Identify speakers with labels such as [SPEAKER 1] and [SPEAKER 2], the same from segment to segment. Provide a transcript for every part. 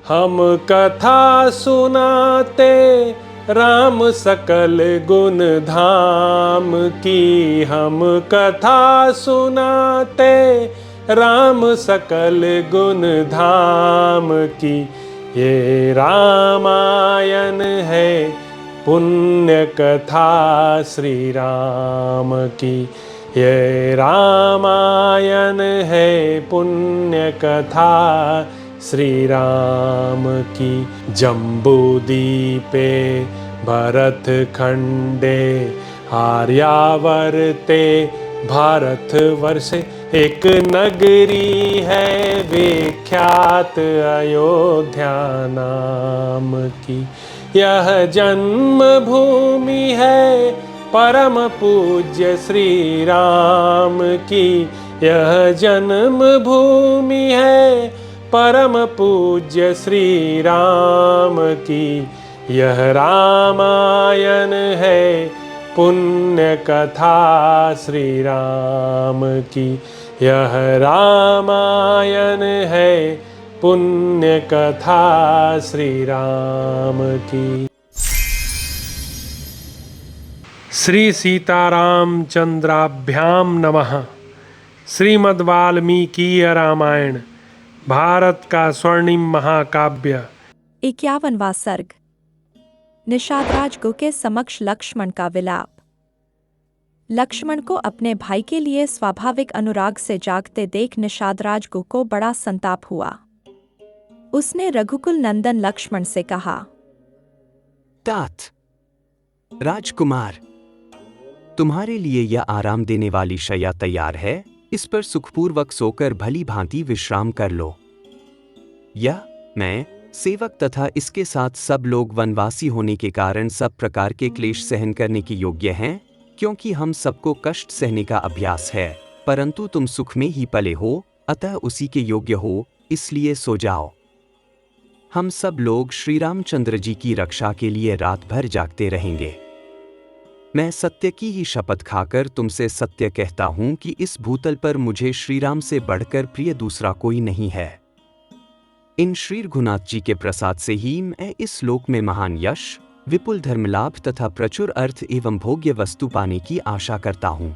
[SPEAKER 1] हम कथा सुनाते राम सकल गुण धाम की। हम कथा सुनाते राम सकल गुण धाम की। ये रामायण है पुण्य कथा श्री राम की। ये रामायण है पुण्य कथा श्री राम की। जम्बूद्वीपे भरत खंडे आर्यावर्ते भारतवर्षे एक नगरी है विख्यात अयोध्या नाम की। यह जन्म भूमि है परम पूज्य श्री राम की। यह जन्म भूमि है परम पूज्य श्री राम की। यह रामायण है पुण्य कथा श्री राम की। यह रामायण है पुण्य कथा श्री राम की। श्री सीताराम चंद्राभ्याम नमः। श्रीमद् वाल्मीकीय रामायण भारत का स्वर्णिम महाकाव्य।
[SPEAKER 2] 51वां सर्ग। निषादराज गो के समक्ष लक्ष्मण का विलाप। लक्ष्मण को अपने भाई के लिए स्वाभाविक अनुराग से जागते देख निषादराज गो को बड़ा संताप हुआ। उसने रघुकुल नंदन लक्ष्मण से कहा,
[SPEAKER 3] तात राजकुमार, तुम्हारे लिए यह आराम देने वाली शैया तैयार है। इस पर सुखपूर्वक सोकर भली भांति विश्राम कर लो। यह मैं सेवक तथा इसके साथ सब लोग वनवासी होने के कारण सब प्रकार के क्लेश सहन करने के योग्य हैं, क्योंकि हम सबको कष्ट सहने का अभ्यास है। परंतु तुम सुख में ही पले हो, अतः उसी के योग्य हो, इसलिए सो जाओ। हम सब लोग श्री रामचंद्र जी की रक्षा के लिए रात भर जागते रहेंगे। मैं सत्य की ही शपथ खाकर तुमसे सत्य कहता हूं कि इस भूतल पर मुझे श्रीराम से बढ़कर प्रिय दूसरा कोई नहीं है। इन श्री रघुनाथ जी के प्रसाद से ही मैं इस लोक में महान यश, विपुल धर्मलाभ तथा प्रचुर अर्थ एवं भोग्य वस्तु पाने की आशा करता हूं।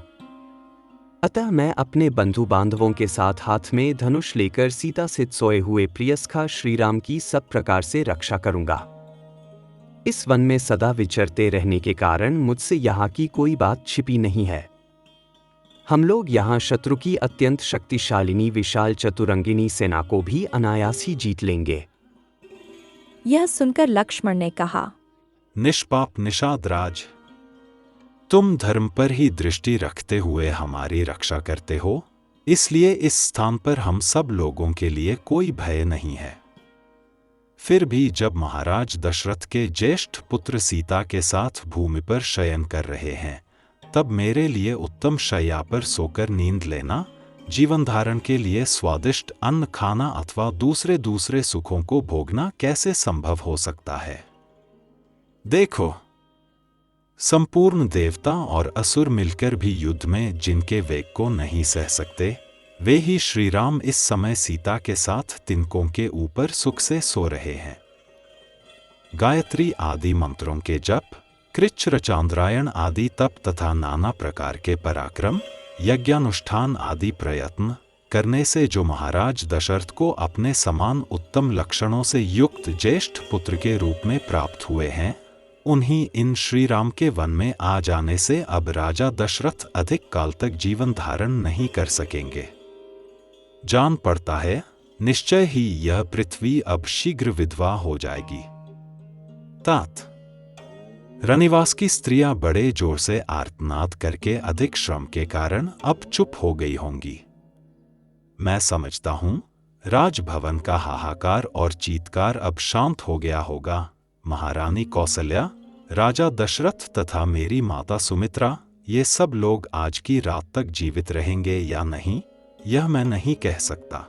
[SPEAKER 3] अतः मैं अपने बंधु बांधवों के साथ हाथ में धनुष लेकर सीता स्थित सोए हुए प्रियसखा श्रीराम की सब प्रकार से रक्षा करूंगा। इस वन में सदा विचरते रहने के कारण मुझसे यहाँ की कोई बात छिपी नहीं है। हम लोग यहाँ शत्रु की अत्यंत शक्तिशालिनी विशाल चतुरंगिनी सेना को भी अनायास ही जीत लेंगे।
[SPEAKER 2] यह सुनकर लक्ष्मण ने कहा,
[SPEAKER 4] निष्पाप निषादराज, तुम धर्म पर ही दृष्टि रखते हुए हमारी रक्षा करते हो, इसलिए इस स्थान पर हम सब लोगों के लिए कोई भय नहीं है। फिर भी जब महाराज दशरथ के ज्येष्ठ पुत्र सीता के साथ भूमि पर शयन कर रहे हैं, तब मेरे लिए उत्तम शैया पर सोकर नींद लेना, जीवन धारण के लिए स्वादिष्ट अन्न खाना अथवा दूसरे सुखों को भोगना कैसे संभव हो सकता है? देखो, संपूर्ण देवता और असुर मिलकर भी युद्ध में जिनके वेग को नहीं सह सकते, वे ही श्री राम इस समय सीता के साथ तिनकों के ऊपर सुख से सो रहे हैं। गायत्री आदि मंत्रों के जप, कृच्छ्र चांद्रायण आदि तप तथा नाना प्रकार के पराक्रम, यज्ञानुष्ठान आदि प्रयत्न करने से जो महाराज दशरथ को अपने समान उत्तम लक्षणों से युक्त ज्येष्ठ पुत्र के रूप में प्राप्त हुए हैं, उन्हीं इन श्री राम के वन में आ जाने से अब राजा दशरथ अधिक काल तक जीवन धारण नहीं कर सकेंगे। जान पड़ता है निश्चय ही यह पृथ्वी अब शीघ्र विधवा हो जाएगी। तात रनिवास की स्त्रियां बड़े जोर से आर्तनाद करके अधिक श्रम के कारण अब चुप हो गई होंगी। मैं समझता हूं राजभवन का हाहाकार और चीत्कार अब शांत हो गया होगा। महारानी कौसल्या, राजा दशरथ तथा मेरी माता सुमित्रा, ये सब लोग आज की रात तक जीवित रहेंगे या नहीं, यह मैं नहीं कह सकता।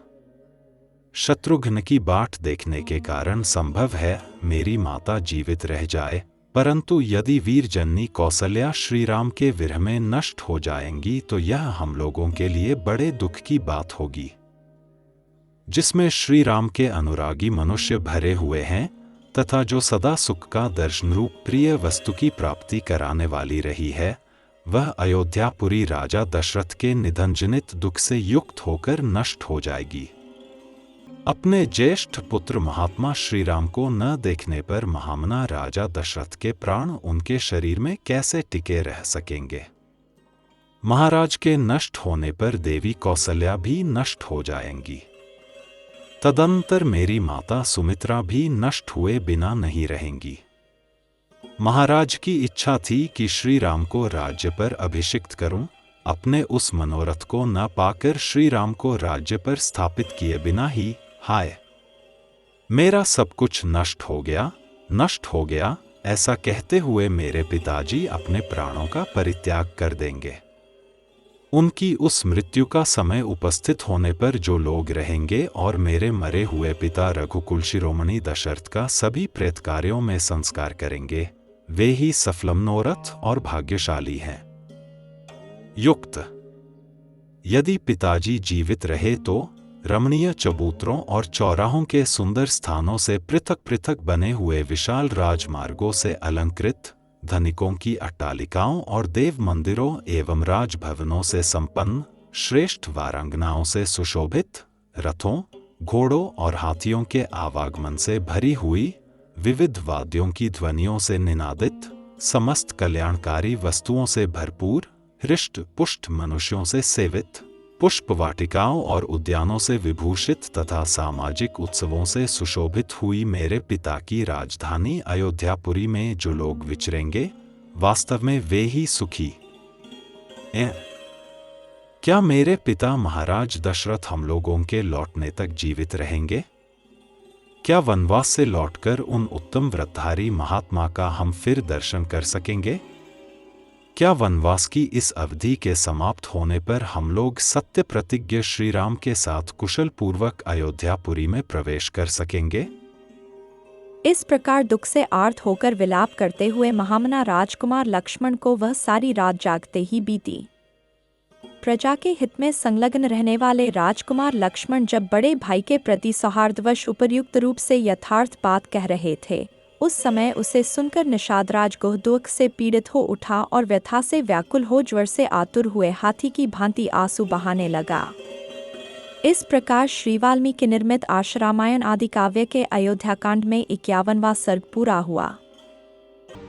[SPEAKER 4] शत्रुघ्न की बाट देखने के कारण संभव है मेरी माता जीवित रह जाए, परंतु यदि वीरजननी कौसल्या श्री राम के विरह में नष्ट हो जाएंगी तो यह हम लोगों के लिए बड़े दुख की बात होगी। जिसमें श्री राम के अनुरागी मनुष्य भरे हुए हैं तथा जो सदा सुख का दर्शन रूप प्रिय वस्तु की प्राप्ति कराने वाली रही है, वह अयोध्यापुरी राजा दशरथ के निधन जनित दुख से युक्त होकर नष्ट हो जाएगी। अपने ज्येष्ठ पुत्र महात्मा श्री राम को न देखने पर महामना राजा दशरथ के प्राण उनके शरीर में कैसे टिके रह सकेंगे। महाराज के नष्ट होने पर देवी कौसल्या भी नष्ट हो जाएंगी। तदंतर मेरी माता सुमित्रा भी नष्ट हुए बिना नहीं रहेंगी। महाराज की इच्छा थी कि श्री राम को राज्य पर अभिषिक्त करूं। अपने उस मनोरथ को न पाकर श्री राम को राज्य पर स्थापित किए बिना ही हाय मेरा सब कुछ नष्ट हो गया, ऐसा कहते हुए मेरे पिताजी अपने प्राणों का परित्याग कर देंगे। उनकी उस मृत्यु का समय उपस्थित होने पर जो लोग रहेंगे और मेरे मरे हुए पिता रघुकुल शिरोमणि दशरथ का सभी प्रेत कार्यों में संस्कार करेंगे, वे ही सफल मनोरथ और भाग्यशाली हैं। युक्त यदि पिताजी जीवित रहे तो रमणीय चबूतरों और चौराहों के सुंदर स्थानों से पृथक पृथक बने हुए विशाल राजमार्गों से अलंकृत, धनिकों की अट्टालिकाओं और देव मंदिरों एवं राजभवनों से संपन्न, श्रेष्ठ वारांगनाओं से सुशोभित, रथों, घोड़ों और हाथियों के आवागमन से भरी हुई, विविध वाद्यों की ध्वनियों से निनादित, समस्त कल्याणकारी वस्तुओं से भरपूर, हृष्ट पुष्ट मनुष्यों से सेवित, पुष्प वाटिकाओं और उद्यानों से विभूषित तथा सामाजिक उत्सवों से सुशोभित हुई मेरे पिता की राजधानी अयोध्यापुरी में जो लोग विचरेंगे, वास्तव में वे ही सुखी हैं। क्या मेरे पिता महाराज दशरथ हम लोगों के लौटने तक जीवित रहेंगे? क्या वनवास से लौटकर उन उत्तम व्रतधारी महात्मा का हम फिर दर्शन कर सकेंगे? क्या वनवास की इस अवधि के समाप्त होने पर हम लोग सत्य प्रतिज्ञ श्री राम के साथ कुशल पूर्वक अयोध्यापुरी में प्रवेश कर सकेंगे?
[SPEAKER 2] इस प्रकार दुख से आर्त होकर विलाप करते हुए महामना राजकुमार लक्ष्मण को वह सारी रात जागते ही बीती। प्रजा के हित में संलग्न रहने वाले राजकुमार लक्ष्मण जब बड़े भाई के प्रति सौहार्दवश उपयुक्त रूप से यथार्थ बात कह रहे थे, उस समय उसे सुनकर निषादराज गोह दुख से पीड़ित हो उठा और व्यथा से व्याकुल हो ज्वर से आतुर हुए हाथी की भांति आंसू बहाने लगा। इस प्रकार श्री वाल्मीकि निर्मित आशुरामायण आदि काव्य के अयोध्याकांड में 51वां सर्ग पूरा हुआ।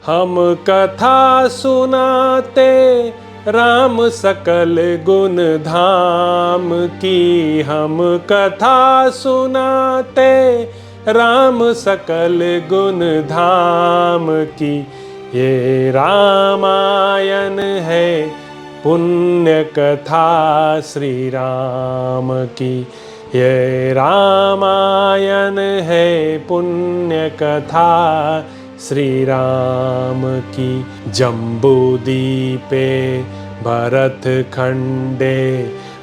[SPEAKER 1] हम कथा सुनाते राम सकल गुण धाम की, हम कथा सुनाते राम सकल गुण धाम की। ये रामायण है पुण्य कथा श्री राम की, ये रामायण है पुण्य कथा श्री राम की। जम्बूदीपे भरत खंडे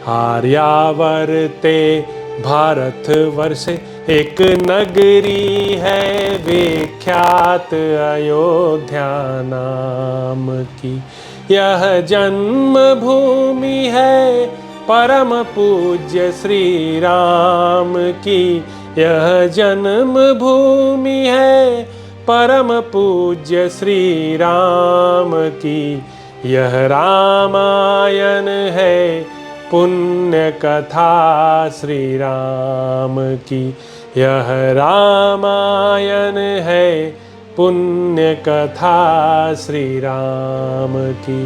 [SPEAKER 1] आर्यावर्ते भारत वर्षे, एक नगरी है विख्यात अयोध्या नाम की। यह जन्म भूमि है परम पूज्य श्री राम की, यह जन्म भूमि है परम पूज्य श्री राम की। यह रामायण है पुण्य कथा श्री राम की, यह रामायण है पुण्य कथा श्री राम की।